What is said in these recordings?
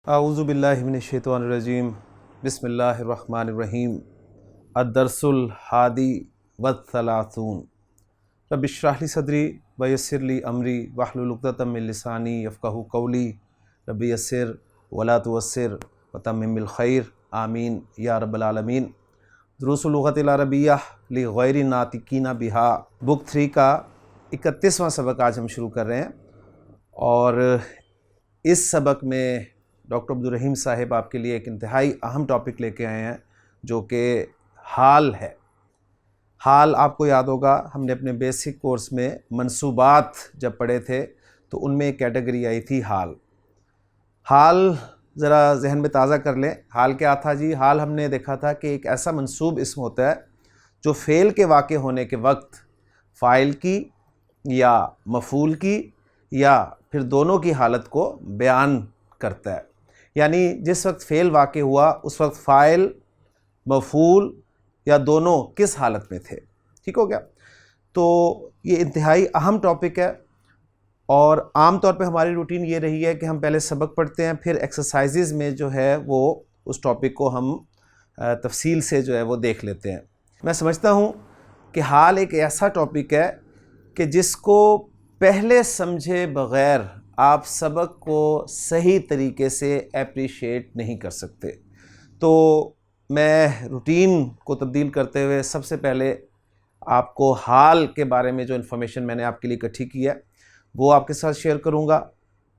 اعوذ باللہ من الشیطان الرجیم بسم اللہ الرحمن الرحیم الدرس الحادی والثلاثون رب اشرح لی صدری ویسر لی امری واحلل عقدۃ من لسانی یفقہوا قولی رب یسر ولا تعسر وتمم بالخیر آمین یا رب العالمین۔ دروس اللغۃ العربیہ لغیر ناطقین بہا بک 3 کا 31واں سبق آج ہم شروع کر رہے ہیں، اور اس سبق میں ڈاکٹر عبدالرحیم صاحب آپ کے لیے ایک انتہائی اہم ٹاپک لے کے آئے ہیں، جو کہ حال ہے۔ حال آپ کو یاد ہوگا، ہم نے اپنے بیسک کورس میں منصوبات جب پڑھے تھے تو ان میں ایک کیٹیگری آئی تھی حال۔ حال ذرا ذہن میں تازہ کر لیں، حال کیا تھا جی؟ حال ہم نے دیکھا تھا کہ ایک ایسا منصوب اسم ہوتا ہے جو فعل کے واقع ہونے کے وقت فاعل کی یا مفعول کی یا پھر دونوں کی حالت کو بیان کرتا ہے۔ یعنی جس وقت فعل واقع ہوا اس وقت فاعل، مفعول یا دونوں کس حالت میں تھے، ٹھیک ہو گیا؟ تو یہ انتہائی اہم ٹاپک ہے، اور عام طور پہ ہماری روٹین یہ رہی ہے کہ ہم پہلے سبق پڑھتے ہیں، پھر ایکسرسائزز میں جو ہے وہ اس ٹاپک کو ہم تفصیل سے جو ہے وہ دیکھ لیتے ہیں۔ میں سمجھتا ہوں کہ حال ایک ایسا ٹاپک ہے کہ جس کو پہلے سمجھے بغیر آپ سبق کو صحیح طریقے سے اپریشیٹ نہیں کر سکتے۔ تو میں روٹین کو تبدیل کرتے ہوئے سب سے پہلے آپ کو حال کے بارے میں جو انفارمیشن میں نے آپ کے لیے اکٹھی کی ہے وہ آپ کے ساتھ شیئر کروں گا،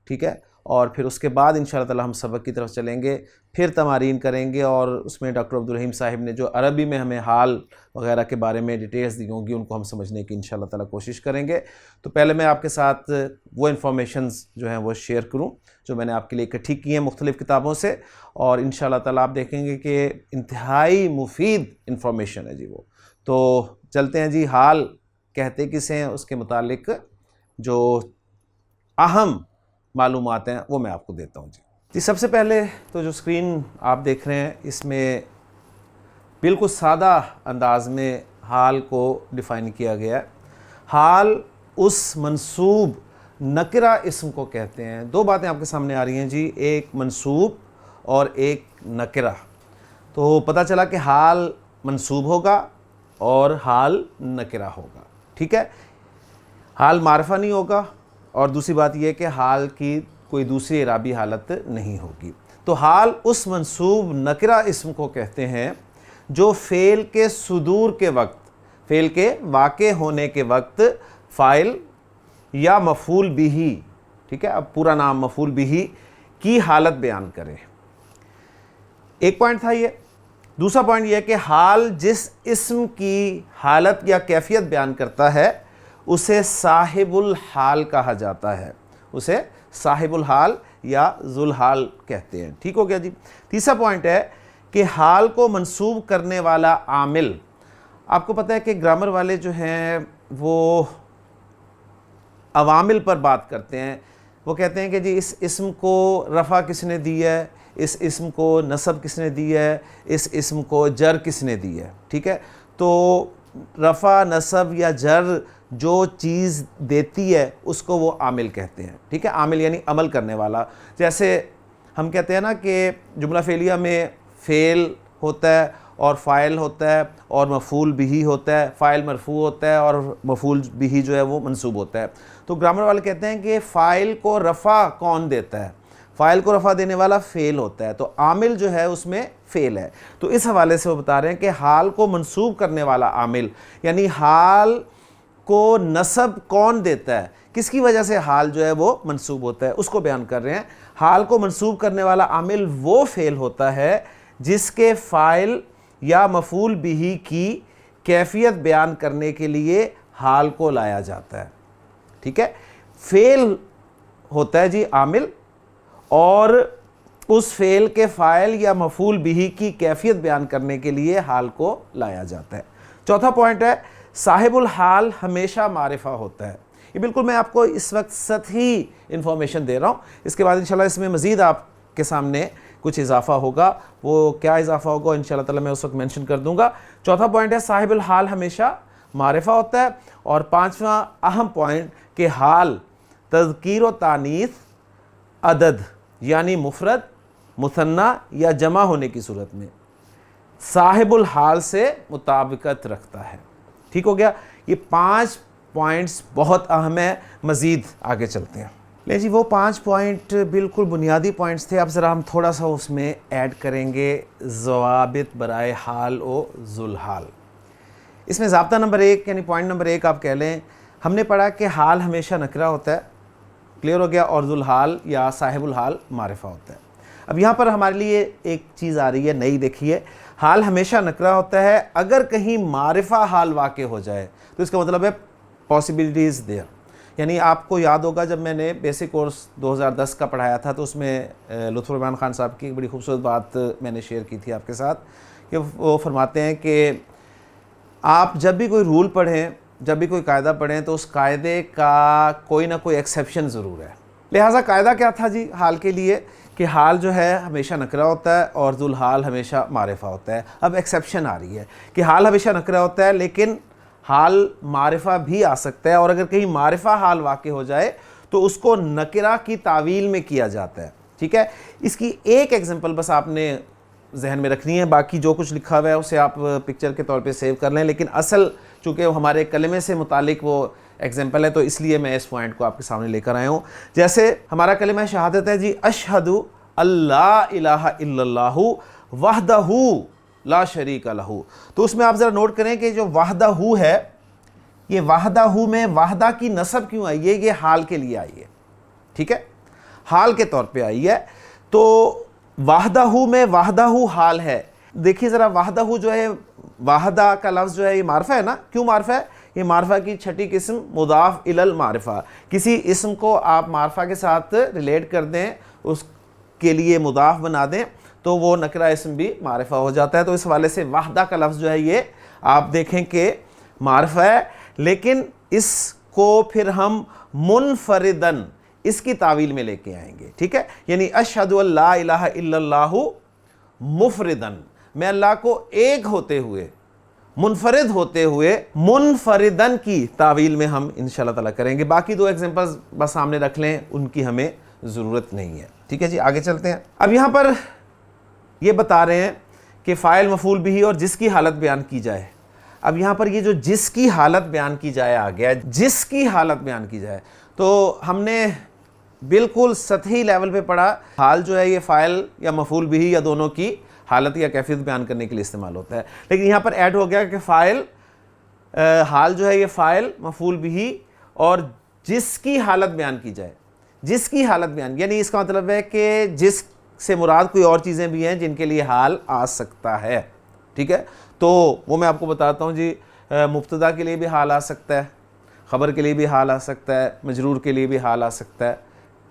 ٹھیک ہے؟ اور پھر اس کے بعد انشاءاللہ تعالی ہم سبق کی طرف چلیں گے، پھر تمارین کریں گے، اور اس میں ڈاکٹر عبدالرحیم صاحب نے جو عربی میں ہمیں حال وغیرہ کے بارے میں ڈیٹیلز دی ہوں گی ان کو ہم سمجھنے کی انشاءاللہ تعالی کوشش کریں گے۔ تو پہلے میں آپ کے ساتھ وہ انفارمیشنز جو ہیں وہ شیئر کروں جو میں نے آپ کے لیے اکٹھی کی ہیں مختلف کتابوں سے، اور انشاءاللہ تعالی آپ دیکھیں گے کہ انتہائی مفید انفارمیشن ہے جی وہ۔ تو چلتے ہیں جی، حال کہتے کسے ہیں اس کے متعلق جو اہم معلومات ہیں وہ میں آپ کو دیتا ہوں جی۔ سب سے پہلے تو جو اسکرین آپ دیکھ رہے ہیں اس میں بالکل سادہ انداز میں حال کو ڈیفائن کیا گیا ہے۔ حال اس منصوب نکرہ اسم کو کہتے ہیں۔ دو باتیں آپ کے سامنے آ رہی ہیں جی، ایک منصوب اور ایک نکرہ۔ تو پتہ چلا کہ حال منصوب ہوگا اور حال نکرہ ہوگا، ٹھیک ہے؟ حال معرفہ نہیں ہوگا، اور دوسری بات یہ ہے کہ حال کی کوئی دوسری اعرابی حالت نہیں ہوگی۔ تو حال اس منصوب نکرہ اسم کو کہتے ہیں جو فعل کے صدور کے وقت، فعل کے واقع ہونے کے وقت فاعل یا مفعول بہ، ٹھیک ہے؟ اب پورا نام مفعول بہ کی حالت بیان کرے۔ ایک پوائنٹ تھا یہ۔ دوسرا پوائنٹ یہ ہے کہ حال جس اسم کی حالت یا کیفیت بیان کرتا ہے اسے صاحب الحال کہا جاتا ہے، اسے صاحب الحال یا ذو الحال کہتے ہیں، ٹھیک ہو گیا جی۔ تیسرا پوائنٹ ہے کہ حال کو منصوب کرنے والا عامل، آپ کو پتہ ہے کہ گرامر والے جو ہیں وہ عوامل پر بات کرتے ہیں۔ وہ کہتے ہیں کہ جی اس اسم کو رفع کس نے دی ہے، اس اسم کو نصب کس نے دی ہے، اس اسم کو جر کس نے دی ہے، ٹھیک ہے؟ تو رفع، نصب یا جر جو چیز دیتی ہے اس کو وہ عامل کہتے ہیں، ٹھیک ہے؟ عامل یعنی عمل کرنے والا۔ جیسے ہم کہتے ہیں نا کہ جملہ فعلیہ میں فعل ہوتا ہے اور فاعل ہوتا ہے اور مفعول بہ ہوتا ہے، فاعل مرفوع ہوتا ہے اور مفعول بہ جو ہے وہ منصوب ہوتا ہے۔ تو گرامر والے کہتے ہیں کہ فاعل کو رفع کون دیتا ہے؟ فاعل کو رفع دینے والا فعل ہوتا ہے، تو عامل جو ہے اس میں فعل ہے۔ تو اس حوالے سے وہ بتا رہے ہیں کہ حال کو منصوب کرنے والا عامل، یعنی حال کو نصب کون دیتا ہے، کس کی وجہ سے حال جو ہے وہ منصوب ہوتا ہے، اس کو بیان کر رہے ہیں۔ حال کو منصوب کرنے والا عامل وہ فعل ہوتا ہے جس کے فاعل یا مفعول بہ کی کیفیت بیان کرنے کے لیے حال کو لایا جاتا ہے، ٹھیک ہے؟ فعل ہوتا ہے جی عامل، اور اس فعل کے فاعل یا مفعول بہ کی کیفیت بیان کرنے کے لیے حال کو لایا جاتا ہے۔ چوتھا پوائنٹ ہے صاحب الحال ہمیشہ معرفہ ہوتا ہے۔ یہ بالکل میں آپ کو اس وقت سطحی انفارمیشن دے رہا ہوں، اس کے بعد انشاءاللہ اس میں مزید آپ کے سامنے کچھ اضافہ ہوگا، وہ کیا اضافہ ہوگا انشاءاللہ تعالی میں اس وقت مینشن کر دوں گا۔ چوتھا پوائنٹ ہے صاحب الحال ہمیشہ معرفہ ہوتا ہے، اور پانچواں اہم پوائنٹ کہ حال تذکیر و تانیث، عدد یعنی مفرد مثنیٰ یا جمع ہونے کی صورت میں صاحب الحال سے مطابقت رکھتا ہے۔ ٹھیک ہو گیا؟ یہ 5 پوائنٹس بہت اہم ہے، مزید آگے چلتے ہیں۔ لے جی، وہ 5 پوائنٹ بالکل بنیادی پوائنٹس تھے، اب ذرا ہم تھوڑا سا اس میں ایڈ کریں گے ضوابط برائے حال و ذوالحال۔ اس میں ضابطہ نمبر 1 یعنی پوائنٹ نمبر 1 آپ کہہ لیں، ہم نے پڑھا کہ حال ہمیشہ نکرہ ہوتا ہے، کلیئر ہو گیا، اور ذوالحال یا صاحب الحال معرفہ ہوتا ہے۔ اب یہاں پر ہمارے لیے ایک چیز آ رہی ہے نئی، دیکھیے، حال ہمیشہ نکرہ ہوتا ہے، اگر کہیں معرفہ حال واقع ہو جائے تو اس کا مطلب ہے پاسبلٹیز دیئر۔ یعنی آپ کو یاد ہوگا جب میں نے بیسک کورس 2010 کا پڑھایا تھا تو اس میں لطف الرحمان خان صاحب کی ایک بڑی خوبصورت بات میں نے شیئر کی تھی آپ کے ساتھ، کہ وہ فرماتے ہیں کہ آپ جب بھی کوئی رول پڑھیں، جب بھی کوئی قاعدہ پڑھیں تو اس قاعدے کا کوئی نہ کوئی ایکسیپشن ضرور ہے۔ لہٰذا قاعدہ کیا تھا جی حال کے لیے؟ کہ حال جو ہے ہمیشہ نکرہ ہوتا ہے اور ذوالحال ہمیشہ معرفہ ہوتا ہے۔ اب ایکسیپشن آ رہی ہے کہ حال ہمیشہ نکرہ ہوتا ہے لیکن حال معرفہ بھی آ سکتا ہے، اور اگر کہیں معرفہ حال واقع ہو جائے تو اس کو نکرہ کی تعویل میں کیا جاتا ہے۔ ٹھیک ہے؟ اس کی ایک ایگزامپل بس آپ نے ذہن میں رکھنی ہے، باقی جو کچھ لکھا ہوا ہے اسے آپ پکچر کے طور پہ سیو کر لیں، لیکن اصل چونکہ ہمارے کلمے سے متعلق وہ ایگزامپل ہے تو اس لیے میں اس پوائنٹ کو آپ کے سامنے لے کر آیا ہوں۔ جیسے ہمارا کلمہ شہادت ہے جی، اشہد اللہ الہ الا اللہ وحدہ لا شریک لہ، تو اس میں آپ ذرا نوٹ کریں کہ جو وحدہ ہے، یہ وحدہ میں وحدہ کی نسب کیوں آئی ہے؟ یہ حال کے لیے آئی ہے، ٹھیک ہے، حال کے طور پہ آئی ہے۔ تو وحدہ میں وحدہ حال ہے۔ دیکھیے ذرا، وحدہ جو ہے، وحدہ کا لفظ جو ہے یہ معرفہ ہے نا، کیوں معرفہ ہے؟ یہ معرفہ کی چھٹی قسم مضاف الی المعرفہ، کسی اسم کو آپ معرفہ کے ساتھ ریلیٹ کر دیں، اس کے لیے مضاف بنا دیں تو وہ نکرہ اسم بھی معرفہ ہو جاتا ہے۔ تو اس حوالے سے وحدہ کا لفظ جو ہے یہ آپ دیکھیں کہ معرفہ ہے، لیکن اس کو پھر ہم منفردن اس کی تعویل میں لے کے آئیں گے، ٹھیک ہے؟ یعنی اشہد ان لا الہ الا اللہ مفردن، میں اللہ کو ایک ہوتے ہوئے، منفرد ہوتے ہوئے، منفردن کی تعویل میں ہم انشاءاللہ تعالیٰ کریں گے۔ باقی 2 ایگزامپلز بس سامنے رکھ لیں، ان کی ہمیں ضرورت نہیں ہے، ٹھیک ہے جی؟ آگے چلتے ہیں۔ اب یہاں پر یہ بتا رہے ہیں کہ فاعل مفعول بھی اور جس کی حالت بیان کی جائے۔ اب یہاں پر یہ جو جس کی حالت بیان کی جائے آ گیا، جس کی حالت بیان کی جائے، تو ہم نے بالکل سطحی لیول پہ پڑھا حال جو ہے یہ فاعل یا مفعول بھی یا دونوں کی حالت یا کیفیت بیان کرنے کے لیے استعمال ہوتا ہے، لیکن یہاں پر ایڈ ہو گیا کہ فاعل، حال جو ہے یہ فاعل مفعول بھی اور جس کی حالت بیان کی جائے، جس کی حالت بیان، یعنی اس کا مطلب ہے کہ جس سے مراد کوئی اور چیزیں بھی ہیں جن کے لیے حال آ سکتا ہے، ٹھیک ہے؟ تو وہ میں آپ کو بتاتا ہوں جی، مبتدا کے لیے بھی حال آ سکتا ہے، خبر کے لیے بھی حال آ سکتا ہے، مجرور کے لیے بھی حال آ سکتا ہے،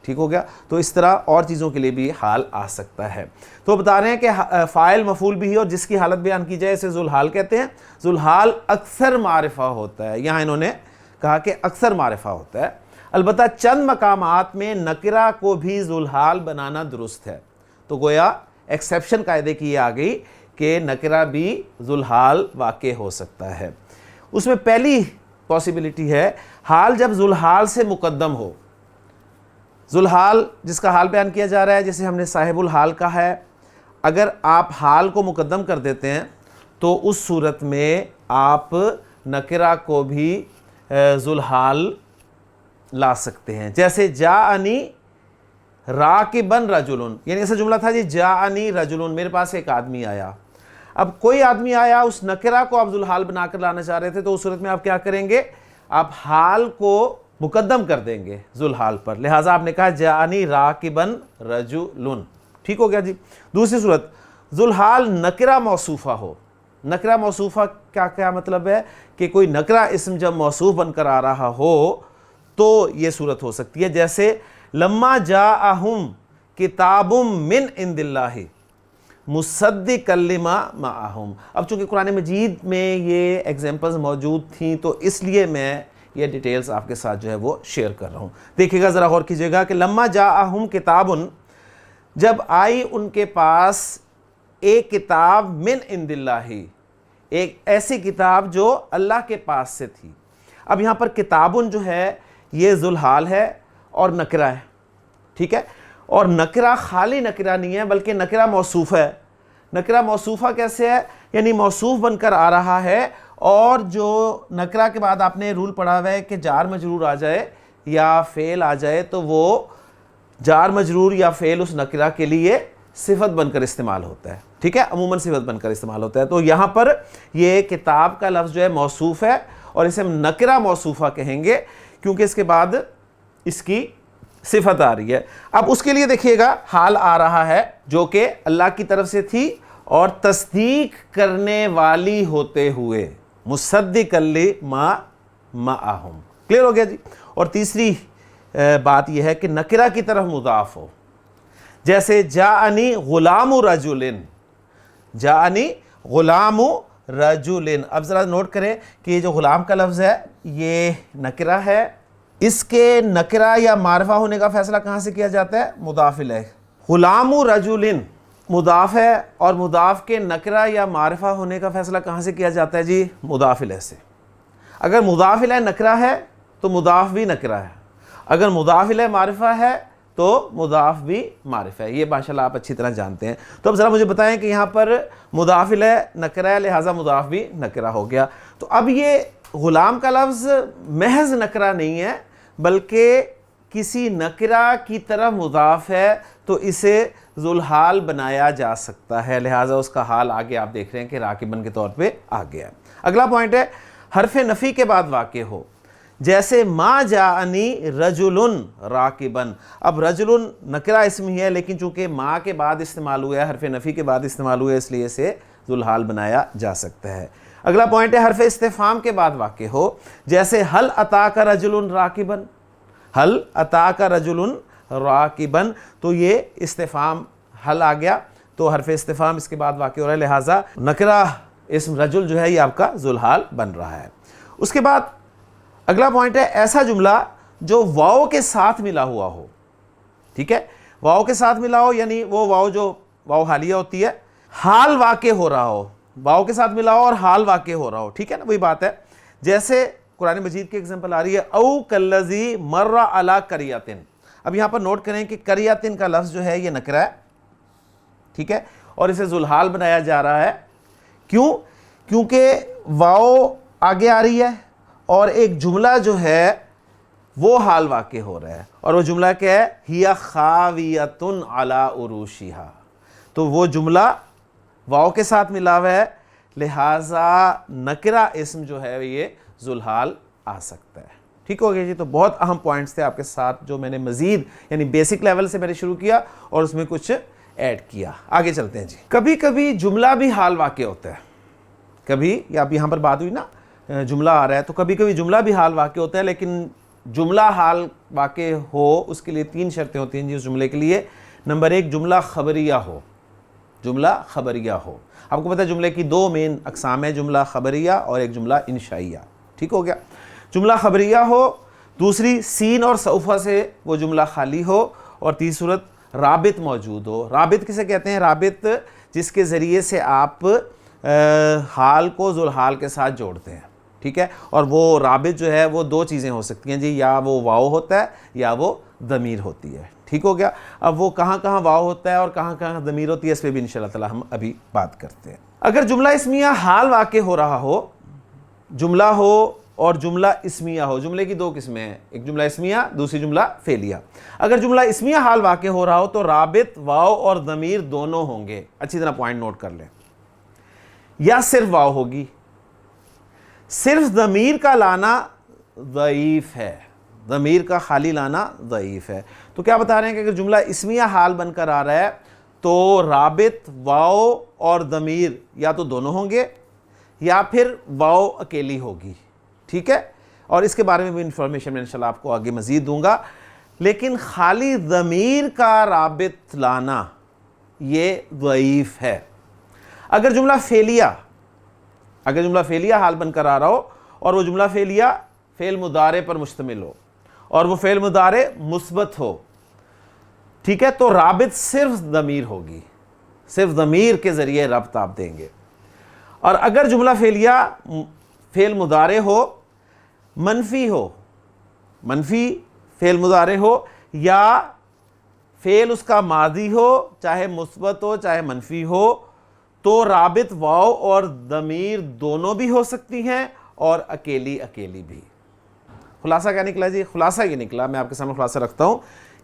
ٹھیک ہو گیا؟ تو اس طرح اور چیزوں کے لیے بھی حال آ سکتا ہے۔ تو بتا رہے ہیں کہ فاعل مفعول بھی اور جس کی حالت بیان کی جائے اسے ذوالحال کہتے ہیں۔ ذوالحال اکثر معرفہ ہوتا ہے، یہاں انہوں نے کہا کہ اکثر معرفہ ہوتا ہے، البتہ چند مقامات میں نکرہ کو بھی ذوالحال بنانا درست ہے۔ تو گویا ایکسیپشن قاعدے کی یہ آ گئی کہ نکرہ بھی ذوالحال واقع ہو سکتا ہے۔ اس میں پہلی پاسبلٹی ہے حال جب ذوالحال سے مقدم ہو۔ ذوالحال جس کا حال بیان کیا جا رہا ہے، جیسے ہم نے صاحب الحال کا ہے، اگر آپ حال کو مقدم کر دیتے ہیں تو اس صورت میں آپ نکرہ کو بھی ذوالحال لا سکتے ہیں۔ جیسے جاءنی راکبن رجلن، یعنی ایسا جملہ تھا جی، جاءنی رجلن، میرے پاس ایک آدمی آیا۔ اب کوئی آدمی آیا، اس نکرہ کو آپ ذوالحال بنا کر لانا چاہ رہے تھے، تو اس صورت میں آپ کیا کریں گے؟ آپ حال کو مقدم کر دیں گے ذوالحال پر، لہٰذا آپ نے کہا جاءنی راکبن رجلن، ٹھیک ہو گیا جی؟ دوسری صورت، ذوالحال نکرہ موصوفہ ہو۔ نکرہ موصوفہ کا کیا مطلب ہے؟ کہ کوئی نکرہ اسم جب موصوف بن کر آ رہا ہو تو یہ صورت ہو سکتی ہے، جیسے لما جاءہم کتاب من عند اللہ مصدقا لما معہم۔ اب چونکہ قرآن مجید میں یہ ایگزامپلز موجود تھیں تو اس لیے میں یہ ڈیٹیلز آپ کے ساتھ جو ہے وہ شیئر کر رہا ہوں۔ دیکھیے گا ذرا غور کیجیے گا کہ لما جاءہم کتاب، جب آئی ان کے پاس ایک کتاب من عند اللہ، ایک ایسی کتاب جو اللہ کے پاس سے تھی۔ اب یہاں پر کتابن جو ہے یہ ذوالحال ہے اور نکرہ ہے، ٹھیک ہے؟ اور نکرہ خالی نکرہ نہیں ہے بلکہ نکرہ موصوف ہے. نکرہ موصوفہ کیسے ہے؟ یعنی موصوف بن کر آ رہا ہے اور جو نکرہ کے بعد آپ نے رول پڑھا ہوا ہے کہ جار مجرور آ جائے یا فعل آ جائے تو وہ جار مجرور یا فعل اس نکرہ کے لیے صفت بن کر استعمال ہوتا ہے. ٹھیک ہے, عموماً صفت بن کر استعمال ہوتا ہے. تو یہاں پر یہ کتاب کا لفظ جو ہے موصوف ہے اور اسے ہم نکرہ موصوفہ کہیں گے کیونکہ اس کے بعد اس کی صفت آ رہی ہے. اب اس کے لیے دیکھیے گا حال آ رہا ہے جو کہ اللہ کی طرف سے تھی اور تصدیق کرنے والی ہوتے ہوئے, مصدقا لما معہم. کلیئر ہو گیا جی. اور تیسری بات یہ ہے کہ نکرہ کی طرف مضاف ہو, جیسے جاءنی غلام رجل, جاءنی غلام رجل. اب ذرا نوٹ کریں کہ یہ جو غلام کا لفظ ہے یہ نکرہ ہے, اس کے نکرہ یا معرفہ ہونے کا فیصلہ کہاں سے کیا جاتا ہے؟ مضاف الیہ. غلام رجل مضاف ہے اور مضاف کے نکرہ یا معرفہ ہونے کا فیصلہ کہاں سے کیا جاتا ہے جی؟ مضاف الیہ سے. اگر مضاف الیہ نکرہ ہے تو مضاف بھی نکرہ ہے, اگر مضاف الیہ معرفہ ہے تو مضاف بھی معرفہ ہے. یہ ماشاءاللہ آپ اچھی طرح جانتے ہیں. تو اب ذرا مجھے بتائیں کہ یہاں پر مضاف الیہ نکرہ ہے لہٰذا مضاف بھی نکرہ ہو گیا. تو اب یہ غلام کا لفظ محض نکرہ نہیں ہے بلکہ کسی نکرہ کی طرف مضاف ہے تو اسے ذوالحال بنایا جا سکتا ہے, لہٰذا اس کا حال آگے آپ دیکھ رہے ہیں کہ راکبن کے طور پہ آ گیا. اگلا پوائنٹ ہے حرف نفی کے بعد واقع ہو, جیسے ما جاءنی رجل راکبن. اب رجل نکرہ اسم ہی ہے لیکن چونکہ ما کے بعد استعمال ہوا ہے, حرف نفی کے بعد استعمال ہوا ہے, اس لیے اسے ذوالحال بنایا جا سکتا ہے. اگلا پوائنٹ ہے حرف استفہام کے بعد واقع ہو, جیسے حل اتاک رجل راکبن, حل اتاک رجل راکبن. تو یہ استفہام حل آ گیا تو حرف استفہام اس کے بعد واقع ہو رہا ہے, لہٰذا نکرہ اسم رجل جو ہے یہ آپ کا ذوالحال بن رہا ہے. اس کے بعد اگلا پوائنٹ ہے ایسا جملہ جو واو کے ساتھ ملا ہوا ہو. ٹھیک ہے, واو کے ساتھ ملا ہو یعنی وہ واو جو واو حالیہ ہوتی ہے, حال واقع ہو رہا ہو, واو کے ساتھ ملا ہو اور حال واقع ہو رہا ہو. ٹھیک ہے نا, وہی بات ہے. جیسے قرآن مجید کی ایگزامپل آ رہی ہے او کالذی مر علی قریۃ. اب یہاں پر نوٹ کریں کہ قریۃ کا لفظ جو ہے یہ نکرہ ہے. ٹھیک ہے, اور اسے ذوالحال بنایا جا رہا ہے. کیوں؟ کیونکہ واو آگے آ رہی ہے اور ایک جملہ جو ہے وہ حال واقع ہو رہا ہے, اور وہ جملہ کیا ہے؟ ہی خاویۃ علی عروشہا. تو وہ جملہ واو کے ساتھ ملا ہوا ہے لہٰذا نکرہ اسم جو ہے یہ ذوالحال آ سکتا ہے. ٹھیک ہو گیا جی. تو بہت اہم پوائنٹس تھے آپ کے ساتھ جو میں نے مزید یعنی بیسک لیول سے میں نے شروع کیا اور اس میں کچھ ایڈ کیا. آگے چلتے ہیں جی. کبھی کبھی جملہ بھی حال واقع ہوتا ہے, کبھی یا اب یہاں پر بات ہوئی نا جملہ آ رہا ہے تو کبھی کبھی جملہ بھی حال واقع ہوتا ہے, لیکن جملہ حال واقع ہو اس کے لیے 3 شرطیں ہوتی ہیں جی اس جملے کے لیے. نمبر 1 جملہ خبریہ ہو, جملہ خبریہ ہو. آپ کو پتہ ہے جملے کی 2 مین اقسام ہیں, جملہ خبریہ اور ایک جملہ انشائیہ. ٹھیک ہو گیا. جملہ خبریہ ہو, دوسری سین اور سوفہ سے وہ جملہ خالی ہو, اور تیسری صورت رابط موجود ہو. رابط کسے کہتے ہیں؟ رابط جس کے ذریعے سے آپ حال کو ذوالحال کے ساتھ جوڑتے ہیں. ٹھیک ہے, اور وہ رابط جو ہے وہ 2 چیزیں ہو سکتی ہیں جی, یا وہ واو ہوتا ہے یا وہ ضمیر ہوتی ہے. ٹھیک ہو گیا. اب وہ کہاں کہاں واو ہوتا ہے اور کہاں کہاں ضمیر ہوتی ہے اس پہ بھی انشاءاللہ تعالی ہم ابھی بات کرتے ہیں. اگر جملہ اسمیہ حال واقع ہو رہا ہو, جملہ ہو اور جملہ اسمیہ ہو, جملے کی 2 قسمیں ہیں, ایک جملہ اسمیہ دوسری جملہ فعلیہ. اگر جملہ اسمیہ حال واقع ہو رہا ہو تو رابط واو اور ضمیر دونوں ہوں گے. اچھی طرح پوائنٹ نوٹ کر لیں. یا صرف واو ہوگی, صرف ضمیر کا لانا ضعیف ہے, ضمیر کا خالی لانا ضعیف ہے. تو کیا بتا رہے ہیں کہ اگر جملہ اسمیہ حال بن کر آ رہا ہے تو رابط واو اور ضمیر یا تو دونوں ہوں گے یا پھر واو اکیلی ہوگی. ٹھیک ہے, اور اس کے بارے میں بھی انفارمیشن میں انشاءاللہ آپ کو آگے مزید دوں گا. لیکن خالی ضمیر کا رابط لانا یہ ضعیف ہے. اگر جملہ فعلیہ حال بن کر آ رہا ہو اور وہ جملہ فعلیہ فعل مضارع پر مشتمل ہو اور وہ فعل مضارع مثبت ہو, ٹھیک ہے, تو رابط صرف ضمیر ہوگی, صرف ضمیر کے ذریعے ربط آپ دیں گے. اور اگر جملہ فعلیہ فعل مضارع ہو, منفی فعل مضارع ہو یا فعل اس کا ماضی ہو چاہے مثبت ہو چاہے منفی ہو تو رابط واو اور ضمیر دونوں بھی ہو سکتی ہیں اور اکیلی اکیلی بھی۔ خلاصہ کیا نکلا جی؟ خلاصہ یہ نکلا، میں آپ کے سامنے خلاصہ رکھتا ہوں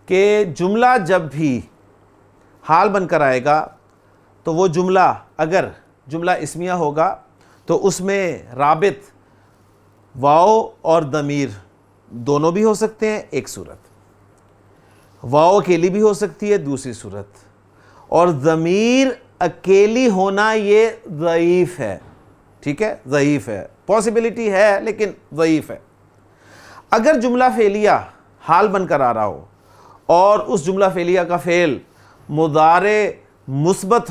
کہ جملہ جب بھی حال بن کر آئے گا تو وہ جملہ اگر جملہ اسمیہ ہوگا تو اس میں رابط واو اور ضمیر دونوں بھی ہو سکتے ہیں ایک صورت، واو اکیلی بھی ہو سکتی ہے دوسری صورت، اور ضمیر اکیلی ہونا یہ ضعیف ہے، ٹھیک ہے، ضعیف ہے، پاسبلٹی ہے لیکن ضعیف ہے۔ اگر جملہ فعلیہ حال بن کر آ رہا ہو اور اس جملہ فعلیہ کا فعل مضارع مثبت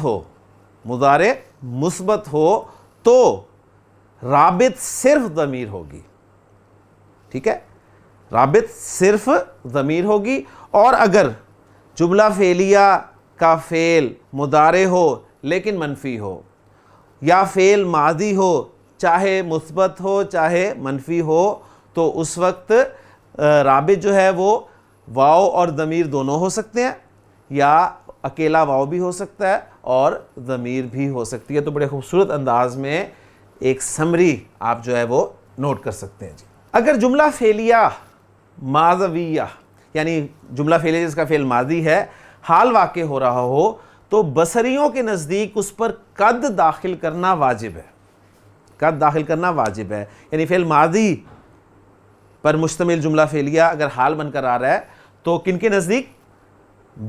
ہو تو رابط صرف ضمیر ہوگی، ٹھیک ہے، رابط صرف ضمیر ہوگی۔ اور اگر جملہ فعلیہ کا فعل مضارع ہو لیکن منفی ہو، یا فعل ماضی ہو چاہے مثبت ہو چاہے منفی ہو، تو اس وقت رابط جو ہے وہ واو اور ضمیر دونوں ہو سکتے ہیں، یا اکیلا واو بھی ہو سکتا ہے اور ضمیر بھی ہو سکتی ہے۔ تو بڑے خوبصورت انداز میں ایک سمری آپ جو ہے وہ نوٹ کر سکتے ہیں جی۔ اگر جملہ فعلیہ ماضویہ یعنی جملہ فعلیہ جس کا فعل ماضی ہے حال واقع ہو رہا ہو تو بصریوں کے نزدیک اس پر قد داخل کرنا واجب ہے، قد داخل کرنا واجب ہے، یعنی فعل ماضی پر مشتمل جملہ فعلیہ اگر حال بن کر آ رہا ہے تو کن کے نزدیک؟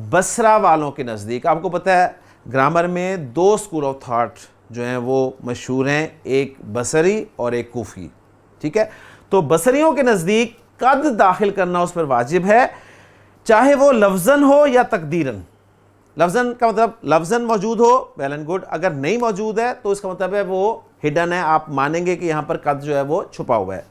بصرہ والوں کے نزدیک۔ آپ کو پتہ ہے گرامر میں دو اسکول آف تھاٹ جو ہیں وہ مشہور ہیں، ایک بصری اور ایک کوفی، ٹھیک ہے؟ تو بصریوں کے نزدیک قد داخل کرنا اس پر واجب ہے، چاہے وہ لفظاً ہو یا تقدیراً۔ لفظاً کا مطلب لفظاً موجود ہو ویل اینڈ گڈ، اگر نہیں موجود ہے تو اس کا مطلب ہے وہ ہڈن ہے، آپ مانیں گے کہ یہاں پر قد جو ہے وہ چھپا ہوا ہے۔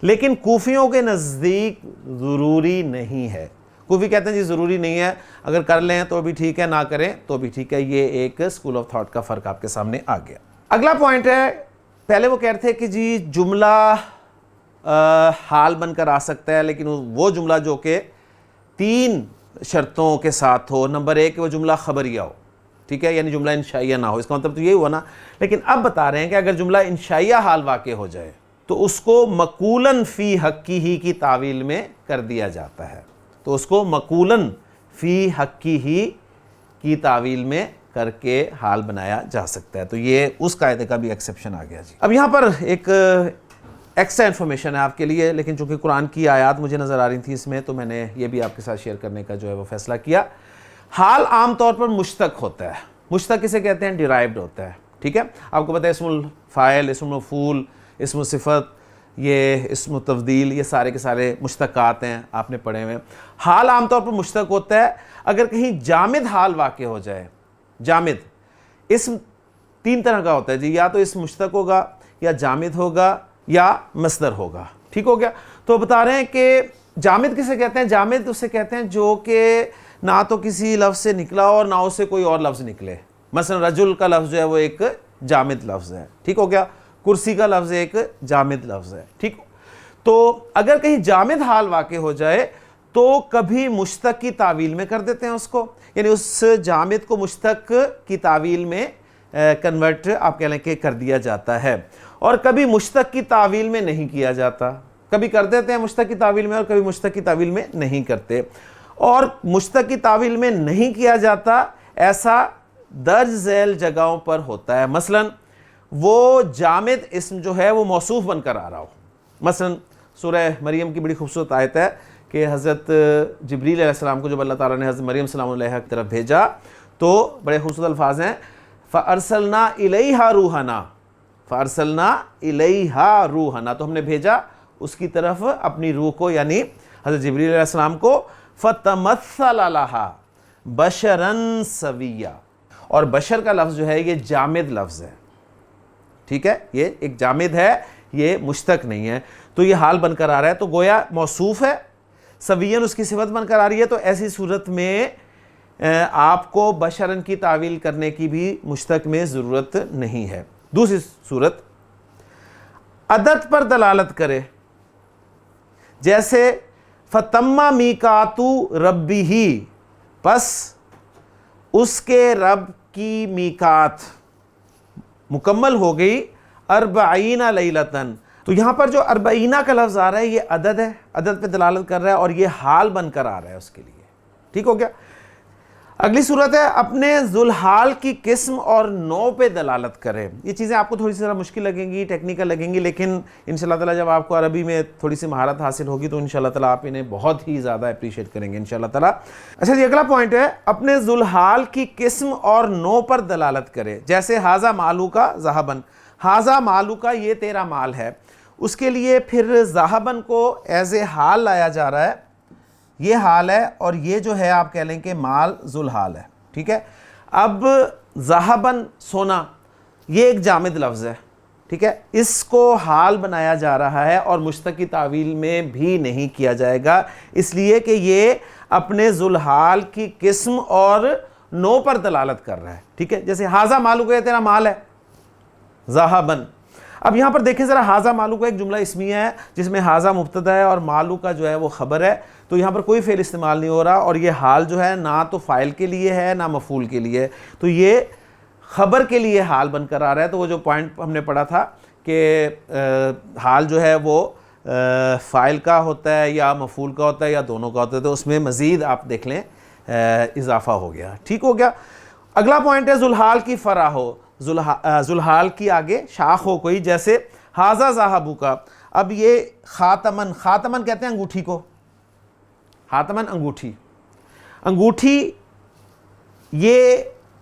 لیکن کوفیوں کے نزدیک ضروری نہیں ہے، کوفی کہتے ہیں جی ضروری نہیں ہے، اگر کر لیں تو بھی ٹھیک ہے، نہ کریں تو بھی ٹھیک ہے۔ یہ ایک اسکول آف تھاٹ کا فرق آپ کے سامنے آ گیا۔ اگلا پوائنٹ ہے، پہلے وہ کہہ رہے تھے کہ جی جملہ حال بن کر آ سکتا ہے لیکن وہ جملہ جو کہ تین شرطوں کے ساتھ ہو۔ نمبر ایک، وہ جملہ خبریہ ہو، ٹھیک ہے، یعنی جملہ انشائیہ نہ ہو، اس کا مطلب تو یہی ہوا نا۔ لیکن اب بتا رہے ہیں کہ اگر جملہ انشائیہ حال واقع ہو جائے تو اس کو مقولاً فی حقی ہی کی تعویل میں کر دیا جاتا ہے، تو اس کو مقولاً فی حقی ہی کی تعویل میں کر کے حال بنایا جا سکتا ہے۔ تو یہ اس قاعدے کا بھی ایکسیپشن آ گیا جی۔ اب یہاں پر ایک ایکسٹرا انفارمیشن ہے آپ کے لیے، لیکن چونکہ قرآن کی آیات مجھے نظر آ رہی تھی اس میں تو میں نے یہ بھی آپ کے ساتھ شیئر کرنے کا جو ہے وہ فیصلہ کیا۔ حال عام طور پر مشتق ہوتا ہے، مشتق کسے کہتے ہیں؟ ڈیرائیوڈ ہوتا ہے، ٹھیک ہے۔ آپ کو پتہ ہے اسم الفاعل، اسم المفعول، اسم صفت، یہ اسم تفضیل، یہ سارے کے سارے مشتقات ہیں، آپ نے پڑھے ہوئے۔ حال عام طور پر مشتق ہوتا ہے۔ اگر کہیں جامد حال واقع ہو جائے، جامد اسم تین طرح کا ہوتا ہے جی، یا تو اسم مشتق ہوگا یا جامد ہوگا یا مصدر ہوگا، ٹھیک ہو گیا۔ تو بتا رہے ہیں کہ جامد کسے کہتے ہیں؟ جامد اسے کہتے ہیں جو کہ نہ تو کسی لفظ سے نکلا اور نہ اسے کوئی اور لفظ نکلے۔ مثلا رجل کا لفظ جو ہے وہ ایک جامد لفظ ہے، ٹھیک ہو گیا۔ کرسی کا لفظ ایک جامد لفظ ہے، ٹھیک۔ تو اگر کہیں جامد حال واقع ہو جائے تو کبھی مشتق کی تعویل میں کر دیتے ہیں اس کو، یعنی اس جامد کو مشتق کی تعویل میں کنورٹ آپ کہہ لیں کہ کر دیا جاتا ہے، اور کبھی مشتق کی تعویل میں نہیں کیا جاتا، کبھی کر دیتے ہیں مشتق کی تعویل میں اور کبھی مشتق کی تعویل میں نہیں کرتے۔ اور مشتق کی تعویل میں نہیں کیا جاتا ایسا درج ذیل جگہوں پر ہوتا ہے، مثلا وہ جامد اسم جو ہے وہ موصوف بن کر آ رہا ہو۔ مثلا سورہ مریم کی بڑی خوبصورت آیت ہے کہ حضرت جبریل علیہ السلام کو جب اللہ تعالیٰ نے حضرت مریم سلام علیہ کی طرف بھیجا تو بڑے خوبصورت الفاظ ہیں، فَأَرْسَلْنَا إِلَيْهَا رُوحَنَا، فَأَرْسَلْنَا إِلَيْهَا رُوحَنَا، تو ہم نے بھیجا اس کی طرف اپنی روح کو، یعنی حضرت جبریل علیہ السلام کو، فَتَمَثَّلَ لَهَا بَشَرًا سَوِيًّا، اور بشر کا لفظ جو ہے یہ جامد لفظ ہے، ٹھیک ہے، یہ ایک جامد ہے، یہ مشتق نہیں ہے۔ تو یہ حال بن کر آ رہا ہے تو گویا موصوف ہے، سویًا اس کی صفت بن کر آ رہی ہے، تو ایسی صورت میں آپ کو بشرن کی تعویل کرنے کی بھی مشتق میں ضرورت نہیں ہے۔ دوسری صورت عدد پر دلالت کرے، جیسے فَتَمَّ مِیقَاتُ رَبِّهِ پس اس کے رب کی میقات مکمل ہو گئی 40 لیلتن. تو یہاں پر جو 40 کا لفظ آ رہا ہے یہ عدد ہے, عدد پہ دلالت کر رہا ہے اور یہ حال بن کر آ رہا ہے اس کے لیے. ٹھیک ہو گیا. اگلی صورت ہے اپنے ذوالحال کی قسم اور نوع پہ دلالت کرے. یہ چیزیں آپ کو تھوڑی سی ذرا مشکل لگیں گی, ٹیکنیکل لگیں گی, لیکن انشاءاللہ تعالیٰ جب آپ کو عربی میں تھوڑی سی مہارت حاصل ہوگی تو انشاءاللہ تعالیٰ آپ انہیں بہت ہی زیادہ اپریشیٹ کریں گے انشاءاللہ تعالیٰ. اچھا جی, اگلا پوائنٹ ہے اپنے ذوالحال کی قسم اور نوع پر دلالت کرے. جیسے ھذا مالک ذھبا, ھذا مالک یہ تیرا مال ہے, اس کے لیے پھر ذھبا کو ایز اے حال لایا جا رہا ہے. یہ حال ہے اور یہ جو ہے آپ کہہ لیں کہ مال ذوالحال ہے. ٹھیک ہے. اب ذھباً سونا یہ ایک جامد لفظ ہے. ٹھیک ہے, اس کو حال بنایا جا رہا ہے اور مشتق کی تعویل میں بھی نہیں کیا جائے گا, اس لیے کہ یہ اپنے ذوالحال کی قسم اور نوع پر دلالت کر رہا ہے. ٹھیک ہے, جیسے ھذا مالک یہ تیرا مال ہے ذھباً. اب یہاں پر دیکھیں ذرا, ھذا مالک ایک جملہ اسمیہ ہے جس میں ھذا مبتدا ہے اور مالک کا جو ہے وہ خبر ہے. تو یہاں پر کوئی فعل استعمال نہیں ہو رہا اور یہ حال جو ہے نہ تو فاعل کے لیے ہے نہ مفعول کے لیے, تو یہ خبر کے لیے حال بن کر آ رہا ہے. تو وہ جو پوائنٹ ہم نے پڑھا تھا کہ حال جو ہے وہ فاعل کا ہوتا ہے یا مفعول کا ہوتا ہے یا دونوں کا ہوتا ہے, تو اس میں مزید آپ دیکھ لیں اضافہ ہو گیا. ٹھیک ہو گیا. اگلا پوائنٹ ہے ذوالحال کی فرع ہو, ذوالحال کی آگے شاخ ہو کوئی, جیسے ھذا ذھبک. اب یہ خاتمن, خاتمن کہتے ہیں انگوٹھی کو, خاتمن انگوٹھی. انگوٹھی یہ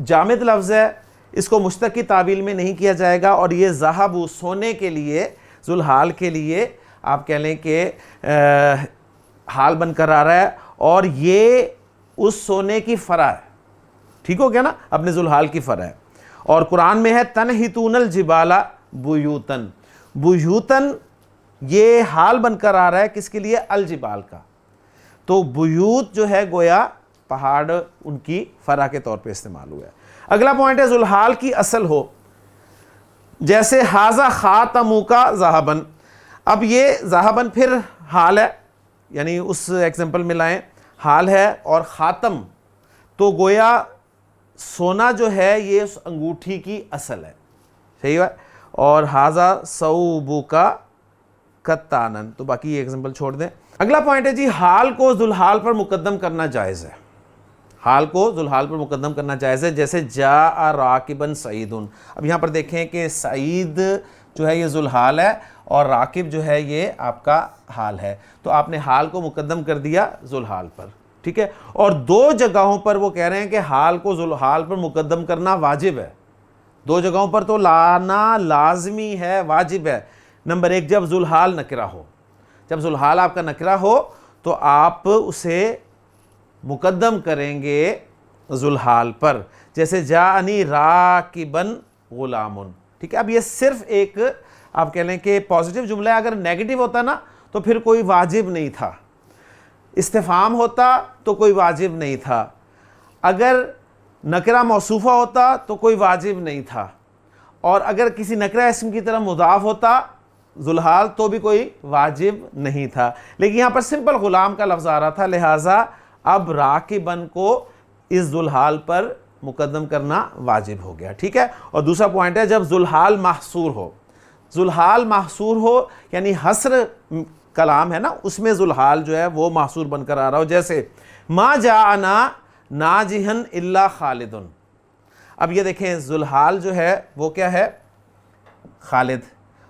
جامد لفظ ہے, اس کو مشتق کی تعویل میں نہیں کیا جائے گا اور یہ ذھب سونے کے لیے, ذوالحال کے لیے آپ کہہ لیں کہ حال بن کر آ رہا ہے اور یہ اس سونے کی فرع ہے. ٹھیک ہو گیا نا, اپنے ذوالحال کی فرع ہے. اور قرآن میں ہے تنحتون الجبال بیوتن, بیوتن یہ حال بن کر آ رہا ہے کس کے لیے, الجبال کا. تو بیوت جو ہے گویا پہاڑ ان کی فرع کے طور پہ استعمال ہوا ہے. اگلا پوائنٹ ہے ذوالحال کی اصل ہو, جیسے ھذا خاتمک ذھبا. اب یہ ذھبا پھر حال ہے, یعنی اس ایگزامپل میں لائیں حال ہے اور خاتم, تو گویا سونا جو ہے یہ اس انگوٹھی کی اصل ہے. صحیح ہے. اور ھذا ثوبک کتانن, تو باقی یہ ایگزامپل چھوڑ دیں. اگلا پوائنٹ ہے جی, حال کو ذوالحال پر مقدم کرنا جائز ہے. حال کو ذوالحال پر مقدم کرنا جائز ہے, جیسے جاء راکبا سعید. اب یہاں پر دیکھیں کہ سعید جو ہے یہ ذوالحال ہے اور راکب جو ہے یہ آپ کا حال ہے, تو آپ نے حال کو مقدم کر دیا ذوالحال پر. ٹھیک ہے. اور دو جگہوں پر وہ کہہ رہے ہیں کہ حال کو ذوالحال پر مقدم کرنا واجب ہے. دو جگہوں پر تو لانا لازمی ہے, واجب ہے. نمبر ایک, جب ذوالحال نکرہ ہو, جب ذوالحال آپ کا نکرہ ہو تو آپ اسے مقدم کریں گے ذوالحال پر, جیسے جاءنی راکبا غلام. ٹھیک ہے. اب یہ صرف ایک آپ کہہ لیں کہ پازیٹیو جملہ ہے, اگر نیگیٹو ہوتا نا تو پھر کوئی واجب نہیں تھا. استفہام ہوتا تو کوئی واجب نہیں تھا, اگر نکرہ موصوفہ ہوتا تو کوئی واجب نہیں تھا, اور اگر کسی نکرہ اسم کی طرح مضاف ہوتا ذوالحال تو بھی کوئی واجب نہیں تھا. لیکن یہاں پر سمپل غلام کا لفظ آ رہا تھا, لہٰذا اب راکبن کو اس ذوالحال پر مقدم کرنا واجب ہو گیا. ٹھیک ہے. اور دوسرا پوائنٹ ہے جب ذوالحال محصور ہو, ذوالحال محصور ہو یعنی حصر کلام ہے نا, اس میں ذوالحال جو ہے وہ محصور بن کر آ رہا ہو, جیسے ما جاءنا ناجحا الا خالد. اب یہ دیکھیں ذوالحال جو ہے وہ کیا ہے, خالد,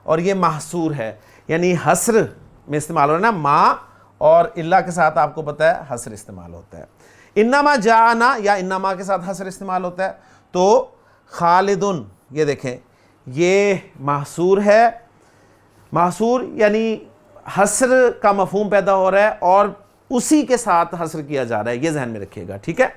اور یہ محصور ہے یعنی حصر میں استعمال ہو رہا ہے نا, ما اور اللہ کے ساتھ آپ کو پتہ ہے حصر استعمال ہوتا ہے. انما جاءنا یا انما کے ساتھ حصر استعمال ہوتا ہے. تو خالدن یہ دیکھیں یہ محصور ہے, محصور یعنی حصر کا مفہوم پیدا ہو رہا ہے اور اسی کے ساتھ حصر کیا جا رہا ہے, یہ ذہن میں رکھیے گا. ٹھیک ہے.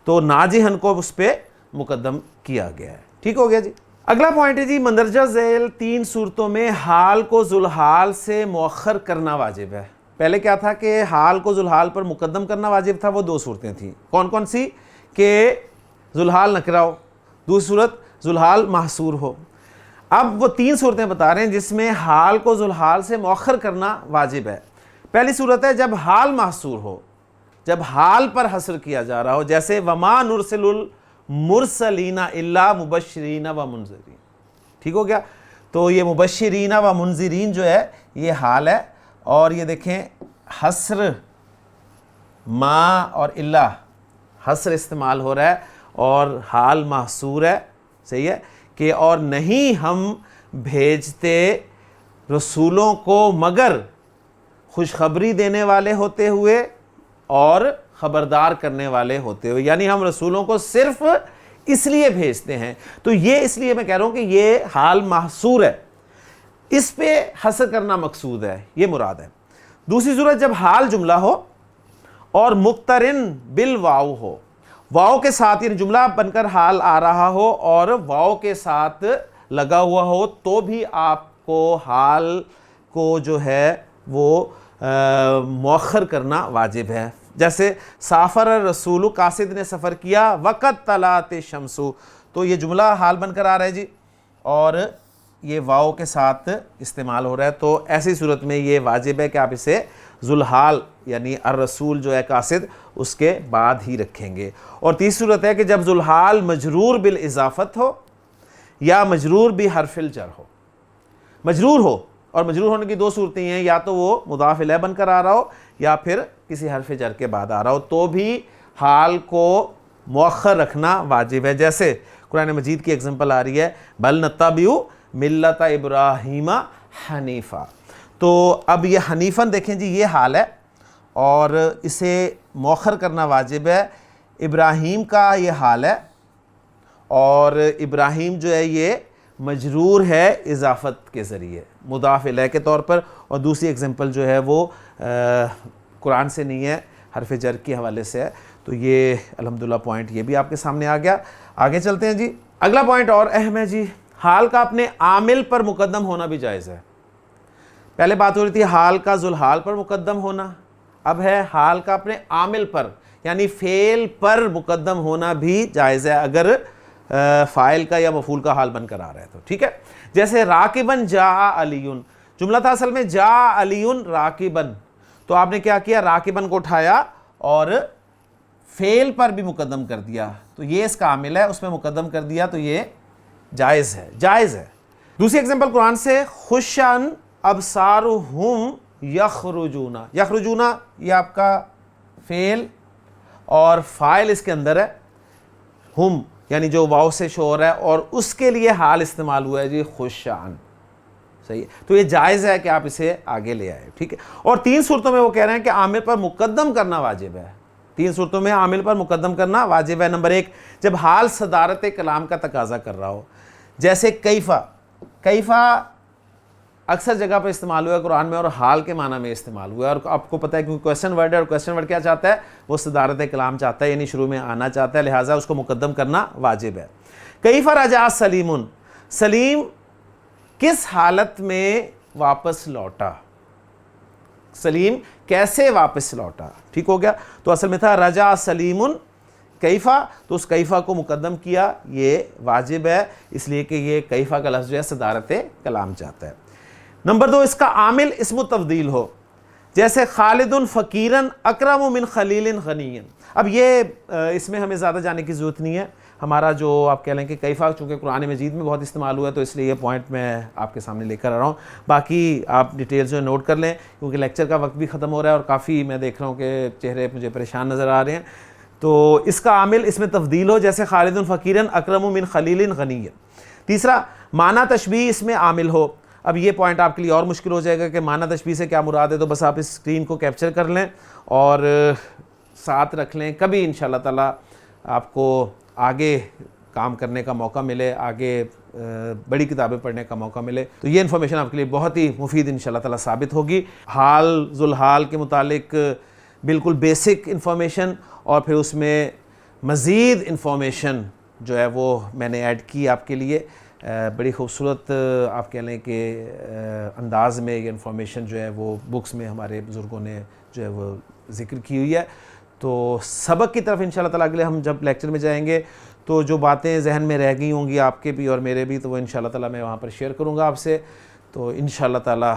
تو ناجحن کو اس پہ مقدم کیا گیا ہے. ٹھیک ہو گیا جی. اگلا پوائنٹ ہے جی, مندرجہ ذیل 3 صورتوں میں حال کو ذوالحال سے مؤخر کرنا واجب ہے. پہلے کیا تھا کہ حال کو ذوالحال پر مقدم کرنا واجب تھا, وہ 2 صورتیں تھیں. کون کون سی؟ کہ ذوالحال نکرہ ہو, دوسری صورت ذوالحال محصور ہو. اب وہ 3 صورتیں بتا رہے ہیں جس میں حال کو ذوالحال سے مؤخر کرنا واجب ہے. پہلی صورت ہے جب حال محصور ہو, جب حال پر حصر کیا جا رہا ہو، جیسے وما نرسل المرسلین الا مبشرین و منذرین، ٹھیک ہو گیا؟ تو یہ مبشرین و منذرین جو ہے یہ حال ہے، اور یہ دیکھیں حصر ما اور الا حصر استعمال ہو رہا ہے اور حال محصور ہے، صحیح ہے کہ اور نہیں ہم بھیجتے رسولوں کو مگر خوشخبری دینے والے ہوتے ہوئے اور خبردار کرنے والے ہوتے ہوئے، یعنی ہم رسولوں کو صرف اس لیے بھیجتے ہیں۔ تو یہ اس لیے میں کہہ رہا ہوں کہ یہ حال محصور ہے، اس پہ حصر کرنا مقصود ہے، یہ مراد ہے۔ دوسری صورت جب حال جملہ ہو اور مقترن بالواو ہو، واو کے ساتھ، یعنی جملہ بن کر حال آ رہا ہو اور واو کے ساتھ لگا ہوا ہو، تو بھی آپ کو حال کو جو ہے وہ مؤخر کرنا واجب ہے۔ جیسے سافر الرسول، قاصد نے سفر کیا، وقت طلعت الشمس، تو یہ جملہ حال بن کر آ رہا ہے جی، اور یہ واو کے ساتھ استعمال ہو رہا ہے، تو ایسی صورت میں یہ واجب ہے کہ آپ اسے ذوالحال یعنی الرسول جو ہے قاصد اس کے بعد ہی رکھیں گے۔ اور تیسری صورت ہے کہ جب ذوالحال مجرور بالاضافت ہو یا مجرور بحرف الجر ہو، مجرور ہو، اور مجرور ہونے کی دو صورتیں ہیں، یا تو وہ مضاف الیہ بن کر آ رہا ہو یا پھر کسی حرف جر کے بعد آ رہا ہو، تو بھی حال کو مؤخر رکھنا واجب ہے۔ جیسے قرآن مجید کی ایگزامپل آ رہی ہے بل نتبع ملت ابراہیم حنیفا، تو اب یہ حنیفاً دیکھیں جی یہ حال ہے اور اسے مؤخر کرنا واجب ہے۔ ابراہیم کا یہ حال ہے اور ابراہیم جو ہے یہ مجرور ہے اضافت کے ذریعے مضاف الیہ کے طور پر، اور دوسری ایگزامپل جو ہے وہ قرآن سے نہیں ہے، حرف جر کے حوالے سے ہے، تو یہ الحمدللہ پوائنٹ یہ بھی آپ کے سامنے آ گیا۔ آگے چلتے ہیں جی، اگلا پوائنٹ اور اہم ہے جی، حال کا اپنے عامل پر مقدم ہونا بھی جائز ہے۔ پہلے بات ہو رہی تھی حال کا ذوالحال پر مقدم ہونا، اب ہے حال کا اپنے عامل پر یعنی فعل پر مقدم ہونا بھی جائز ہے اگر فاعل کا یا مفعول کا حال بن کر آ رہا ہے تو، ٹھیک ہے؟ جیسے راکبن جاء علی، جملہ تھا اصل میں جاء علی راکبن، تو آپ نے کیا کیا، راکبن کو اٹھایا اور فعل پر بھی مقدم کر دیا، تو یہ اس کا عامل ہے، اس میں مقدم کر دیا، تو یہ جائز ہے، جائز ہے۔ دوسری ایگزامپل قرآن سے خشن ابصارہم یخرجون، یخرجون یہ آپ کا فعل اور فاعل اس کے اندر ہے، ہم یعنی جو واو سے شو ہو رہا ہے، اور اس کے لیے حال استعمال ہوا ہے جی خشعن، صحیح ہے؟ تو یہ جائز ہے کہ آپ اسے آگے لے آئے، ٹھیک ہے؟ اور تین صورتوں میں وہ کہہ رہے ہیں کہ عامل پر مقدم کرنا واجب ہے، تین صورتوں میں عامل پر مقدم کرنا واجب ہے۔ نمبر ایک، جب حال صدارت کلام کا تقاضا کر رہا ہو، جیسے کیفا، کیفا اکثر جگہ پہ استعمال ہوا ہے قرآن میں اور حال کے معنی میں استعمال ہوا ہے، اور آپ کو پتہ ہے کیونکہ کویسچن ورڈ ہے، اور کویسچن ورڈ کیا چاہتا ہے، وہ صدارت کلام چاہتا ہے، یعنی شروع میں آنا چاہتا ہے، لہٰذا اس کو مقدم کرنا واجب ہے۔ کیفا رجع سلیم، سلیم کس حالت میں واپس لوٹا، سلیم کیسے واپس لوٹا، ٹھیک ہو گیا؟ تو اصل میں تھا رجع سلیم کیفا، تو اس کیفا کو مقدم کیا، یہ واجب ہے اس لیے کہ یہ کیفا کا لفظ جو ہے صدارت کلام چاہتا ہے۔ نمبر دو، اس کا عامل اسم التفضیل ہو، جیسے خالد فقیرن اکرم من خلیل غنی، اب یہ اس میں ہمیں زیادہ جانے کی ضرورت نہیں ہے، ہمارا جو آپ کہہ لیں کہ کیفا چونکہ قرآن مجید میں بہت استعمال ہوا ہے تو اس لیے یہ پوائنٹ میں آپ کے سامنے لے کر آ رہا ہوں، باقی آپ ڈیٹیلز جو نوٹ کر لیں کیونکہ لیکچر کا وقت بھی ختم ہو رہا ہے اور کافی میں دیکھ رہا ہوں کہ چہرے مجھے پریشان نظر آ رہے ہیں۔ تو اس کا عامل اس میں تفضیل ہو، جیسے خالد فقیرن اکرم من خلیل غنی۔ تیسرا، معنی تشبیہ اس میں عامل ہو، اب یہ پوائنٹ آپ کے لیے اور مشکل ہو جائے گا کہ معنی تشبیہ سے کیا مراد ہے، تو بس آپ اس اسکرین کو کیپچر کر لیں اور ساتھ رکھ لیں، کبھی انشاءاللہ تعالی آپ کو آگے کام کرنے کا موقع ملے، آگے بڑی کتابیں پڑھنے کا موقع ملے تو یہ انفارمیشن آپ کے لیے بہت ہی مفید انشاءاللہ تعالی ثابت ہوگی۔ حال ذوالحال کے متعلق بالکل بیسک انفارمیشن اور پھر اس میں مزید انفارمیشن جو ہے وہ میں نے ایڈ کی آپ کے لیے، بڑی خوبصورت آپ کہہ لیں کہ انداز میں یہ انفارمیشن جو ہے وہ بکس میں ہمارے بزرگوں نے جو ہے وہ ذکر کی ہوئی ہے۔ تو سبق کی طرف انشاءاللہ تعالیٰ اگلے ہم جب لیکچر میں جائیں گے تو جو باتیں ذہن میں رہ گئی ہوں گی آپ کے بھی اور میرے بھی، تو وہ انشاءاللہ تعالیٰ میں وہاں پر شیئر کروں گا آپ سے۔ تو انشاءاللہ تعالیٰ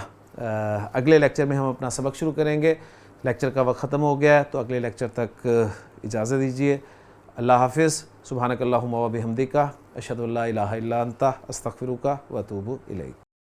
اگلے لیکچر میں ہم اپنا سبق شروع کریں گے۔ لیکچر کا وقت ختم ہو گیا ہے، تو اگلے لیکچر تک اجازت دیجیے۔ اللہ حافظ۔ سبحانک اللہم و بحمدک، اشہد ان لا الہ الا انت، استغفرک و اتوب الیک۔